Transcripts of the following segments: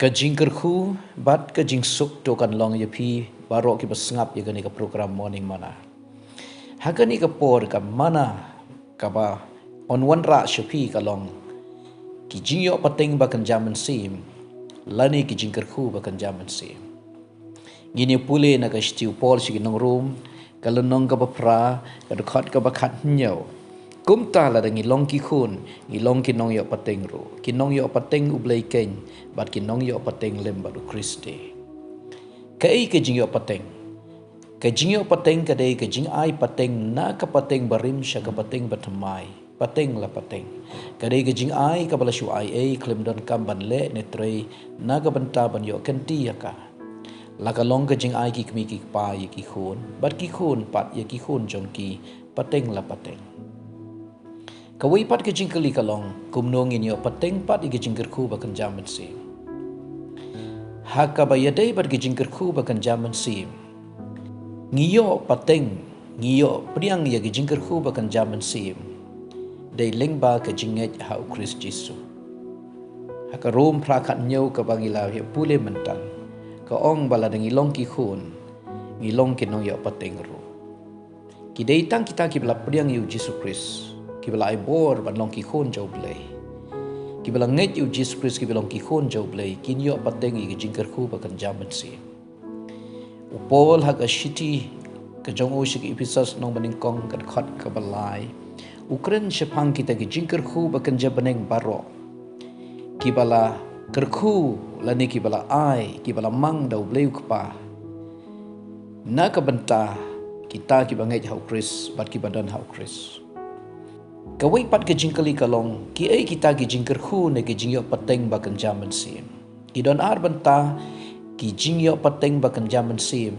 Kajing kerhu bat kajing suk to kan long yapi barok ki basngap ya gani ka program morning mana. Hagani ka por ka mana ka ba on one ra shapi ka long ki jingyo pateng ba kan jaman sim lani ki jing kerhu ba kan jaman sim. Gini pule na ka stiu pol si nong room kalau nong ka ba pra ka khot ka ba khat nyau. Kum ta la dangi long ki khun ngi long ki nong yo pateng ro ki nong yo pateng ublai ken bat ki nong yo pateng lem baru Kristi kai ke jing yo pateng ka dei ke jing ai pateng na ka pateng barim sha ka pateng batamai pateng la pateng ka dei ke jing ai ka bala shu ai klem don kam ban le ne trei na ka banta ban yo kan ti ya ka la ka long ke jing ai ki kmi ki pa ye ki khun bat ki khun pat ye ki khun jong ki pateng la pateng Kawai pat ke jingkali kalong kumnong inyo pateng pat ke jingkerku bakan jaman sim. Haka bayadai pat ke jingkerku bakan jaman sim. Ngiyo pateng ngiyo priang ya ke jingkerku bakan jaman sim. Dai lengba ke jinget hau Kris Jesu. Haka rom prakat nyau ke bangila ya pule mentang. Ka ong bala ngilong ki khun ngilong ke nong ya pateng ro. Ki dai tang kita ki bala priang yu Jesu Kris. Kibala ai bor ban long ki khon jau blai kibala nget yu Jesus Christ kibalong ki khon jau blai kinyo pateng i jingkar khu bakan jaman si upol hak ashiti ka jong o shik episas nong baning kong kan khat ka balai ukren shapang kita ki jingkar khu bakan jabaneng baro kibala kerkhu lani kibala ai kibala mang dau blai ukpa na ka benta kita kibangai hau Chris bat kibadan hau Chris Kawai pat ke jingkali kalong ki ai kita ki jingker khu ne ki jingyo pateng bakan jaman sim. Ki don ar banta ki jingyo pateng bakan jaman sim.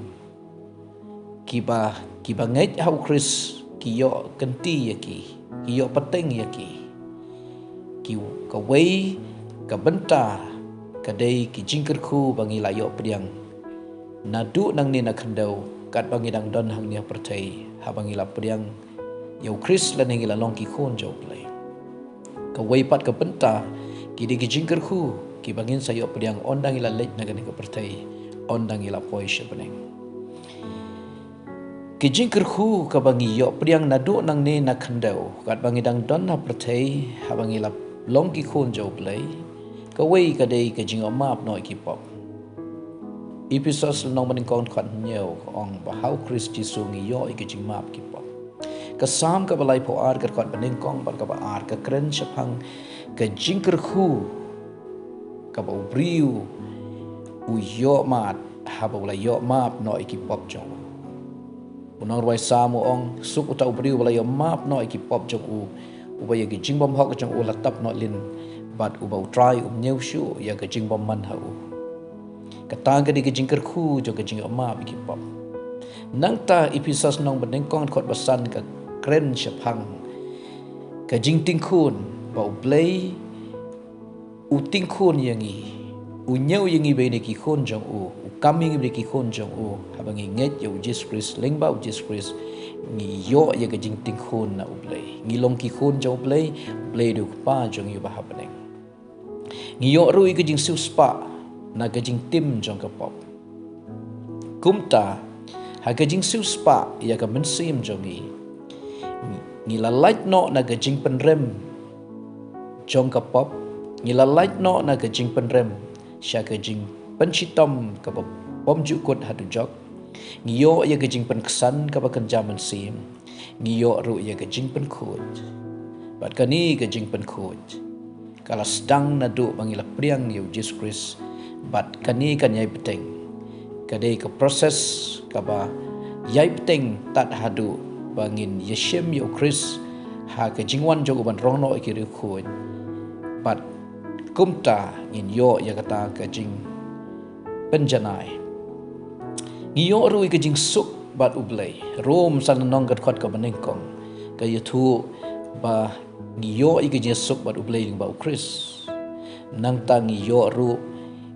Ki ba nget hau Chris ki yo kenti ya ki yo pateng ya ki kawai ka benta kadai ki jingker khu bangi la yo priang. Nadu nang ni na khandau kat bangi dang don hang nia pertai ha bangi la priang Yau Chris la nengi la long ki khon jau play. Ka wai pat ka benta ki di ki jingker khu ki bangin sayo pediang ondang ila lej na gani ka pertai ondang ila poi shabaneng. Ki jingker khu ka bangi yo pediang nadu nang ne na khandau kat bangi dang don na pertai ha bangi la long ki khon jau play. Ka wai ka dei ka jing map noi ki pop. Episos nong maning kong khat nyau ong ba how Chris Jesu ngi yo i ki jing map ki pop. Kasam ka balai po ar kat baning kong bat ka ba ar ka kren shapang ka jingker khu ka ba briu u yo mat ha ba la yo map no iki pop jong unang roi samu ong suk uta briu bala yo map no iki pop jong u ba ye ki jingbom hok jong u la tap no lin bat u ba try nyeu shu ya ka jingbom man ha u ka tang ka di ki jingker khu jong ka jing map iki pop nang ta episode nong baning kong khot basan ka kren shapang ka jing ting khun ba blai u ting khun yangi u nyau yangi be ne ki khon jong u coming be ki khon jong u habangi nget yo Jesus Christ lengba u Jesus Christ ngi yo ya ka jing ting khun na u blai ngi long ki khon jong blai du pa jong yu ba habaneng ngi yo ru ka jing siu spa na ka jing tim jong ka pop kumta ha ka jing siu spa ya ka mensim jong Ngila light no na ka jing penrem jong ka pop ngila light no na ka jing penrem sya ka jing penchitom ka pom ju kot hadu jok ngiyo ya ka jing penksan ka bakan jaman sim ngiyo ru ya ka jing penkhut bat kani ka jing penkhut kala sedang na du mangila priang yu Jesus Christ bat kani kan yai peteng kadai ka proses ka ba yai peteng tat hadu bangin yeshem yo Chris ha ka jingwan jo ban rong no ki ri khoi bat kumta in yo ya kata ka jing penjanai ngi yo ru ka jing suk bat ublai rom san nong gat khot ka baning kong ka yathu ba ngi yo i ka jing suk bat ublai ling ba Chris nang ta ngi yo ru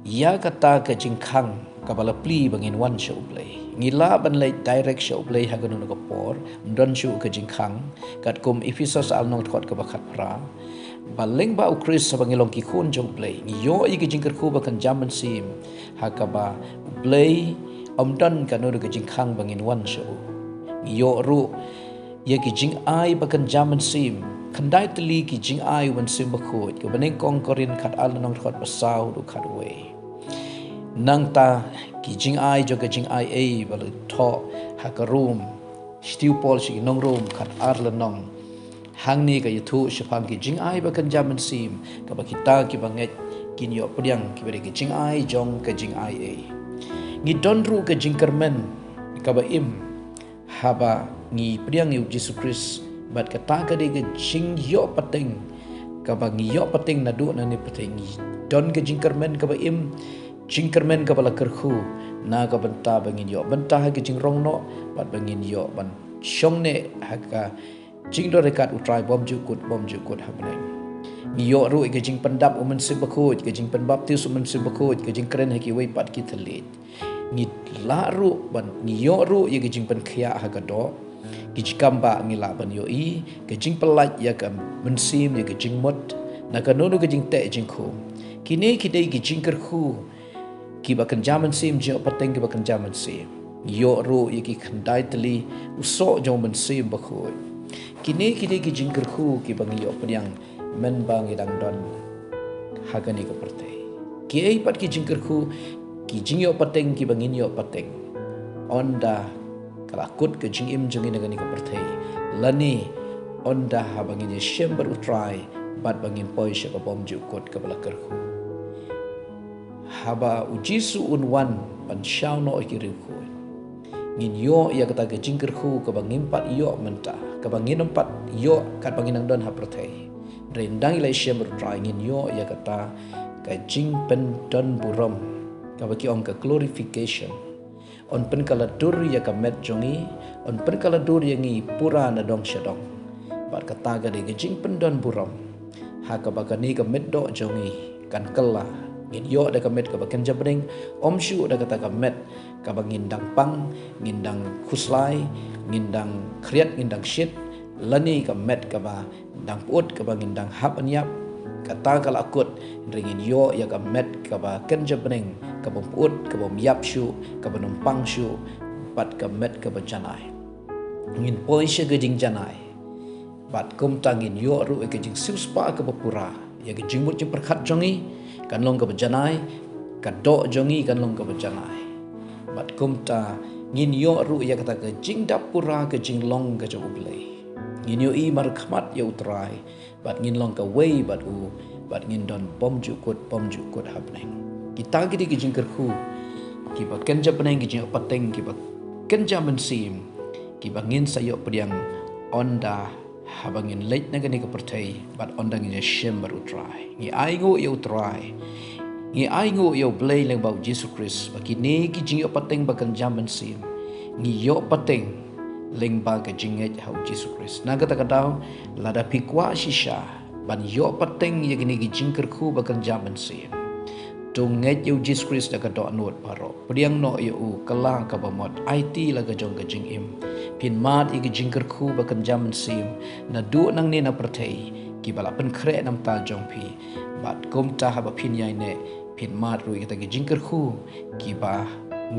ya kata ka jing khang ka bala pli bangin wan sho ublai ngila ban lay direct show play hagan no ko por don shu ka jingkhang kat kum episos al nong thot ka bakhat pra baleng ba ukris sa bangilong ki khun jo play yo i ki jingker khu ba kan jaman sim hakaba play dan kanu ke jing khang bangin wan sho yo ru ye ki jing ai ba kan jaman sim khandai tli ki jing ai wan sim ba khut ke baneng kong korin khat al nong khot pasau du khat we nang ta ki jing ai jo ke jing ai a ba le tho hakarum stiu pol si nong room khat ar la nong hang ni ka yuthu shapang ki jing ai ba kan jaman sim ka ba kita ki banget kin yo podiang ki bere ki jing ai jong ka jing ai a ngi don ru ka jing kermen ka ba im haba ngi podiang yu Jesus Christ bat ka ta ka de ka jing yo pateng ka ba ngi yo pateng na du na ni pateng don ka jing kermen ka ba im jing kermen ka bala kerhu na ka banta bangin yo banta ha ki jing rong no bat bangin yo ban shong ne ha ka jing do rekat utrai bom ju kut habneng ni yo ru ke jing pendap umen sibakut ke jing penbaptis umen sibakut ke jing kren haki wei pat ki thelit ni la ru ban ni yo ru ye ke jing pen khia ha ka do ki jikamba ngi la ban yo i ke jing pelat ya ka mensim ye ke jing mot na ka no ke jing te jing khu kini ki dei ki jing ker khu ki bakan jaman sim jo pateng ki bakan jaman sim yo ru ye ki khandai tli uso jo men sim bakhoi kini ki jing ker khu ki bangi yo pediang men bang idang don hagani ko perte ki ai pat ki jing ker khu ki jing yo pateng ki bangin yo pateng onda kalakut ke jing im jongi nagani ko perte lani onda ha bangin ye shember utrai bat bangin poi she ko bom ju kot ka bala ker khu haba ujisu unwan pan shau no ikiri khu ngin yo ya kata ke jingker khu ka bangin pat yo menta ka bangin empat yo kat bangin ang don ha prothei rendang ilai shem try ngin yo ya kata ka jing pen don burom ka baki om ka glorification on pen kala dur ya ka met jongi on pen kala dur yangi pura na dong shadong bat kata ga de jing pen don burom ha ka bakani ka met do jongi kan kala ngin yo da ka met ka bakan jabring om shu da kata ka met ka bangin dang pang ngindang khuslai ngindang kriat ngindang shit lani ka met ka ba dang put ka bangin dang hap anyap kata kala akut ringin yo ya ka met ka ba ken jabring ka bom put ka bom yap shu ka bom pang shu pat ka met ka ba janai ngin poi she ga jing janai pat kum tangin yo ru ke jing spa ka ba pura ya ke jing mut jing perkhat jongi kan long ka ba janai ka do jongi kan long ka ba janai bat kumta ngin yo ru ya kata ke jing dapura ke jing long ke jo ublei ngin yo i mar khmat yo utrai bat ngin long ka wei bat ngin don pom ju kut habneng kita gidi ke jing kerhu ki ba ken jabneng ki jing pateng ki ba ken jaman sim ki ba ngin sayo pediang onda habangin late na gani ka pertai bat onda ngin shem baru utrai ngi ai go yo utrai ngi ai ngo yo blay lang bau Jesus Christ bakini ki jing yo pateng bakan jaman sim ngi yo pateng leng ba ka jing et hau Jesus Christ na kata kata lada pikwa shisha ban yo pateng ye gini ki jing kerku bakan jaman sim tung nget yo Jesus Christ da ka do not paro pediang no yo u kala ka bamot IT la ka jong ka jing im pin mat i ki jing kerku bakan jaman sim na du nang ni na perthei ki bala pen khre nam ta jong pi bat kum ta ha ba pin yai ne pin mat ru kita ki jingker khu ki ba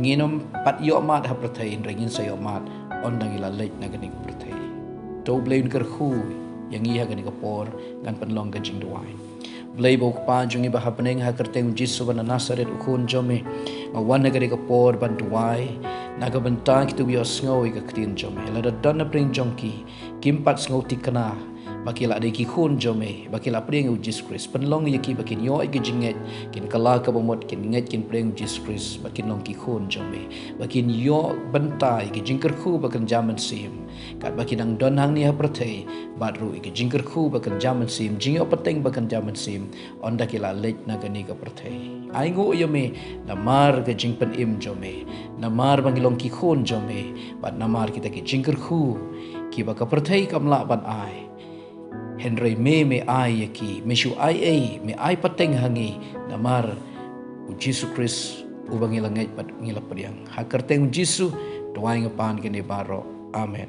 nginom pat yo mat ha prathai ringin sa yo mat ondang ila late na gani ko prathai to blain ker khu yang i ha gani ko por gan panlong ka jing duai blai bo pa jungi ba hapneng ha kerteng jisu ban nasaret ukhun jome wan na gani ko por ban duai na ka banta ki tu yo sngoy ka ktin jome la da dan na bring jongki kimpat sngo tikana bakila de ki khun jome bakila preng Jesus Christ penlong ye ki bakin yo ki jinget kin kala ka bomot kin nget kin preng Jesus Christ bakin long ki khun jome bakin yo bentai ki jingker khu bakan jaman sim kat bakin ang don hang ni ha prathei badru ki jingker khu bakan jaman sim jing yo pateng bakan jaman sim onda kila lech na gani ka prathei ai ngo yo me namar ka jing pen im jome namar bangilong ki khun jome bat namar kita ki jingker khu ki baka prathei kamla ban ai Henry me ai yaki meshu ai me ai pateng hangi namar Jesus Christ ubang ilangai pat ngilap padiang hakar teng Jesus doai ngapan kene baro amen.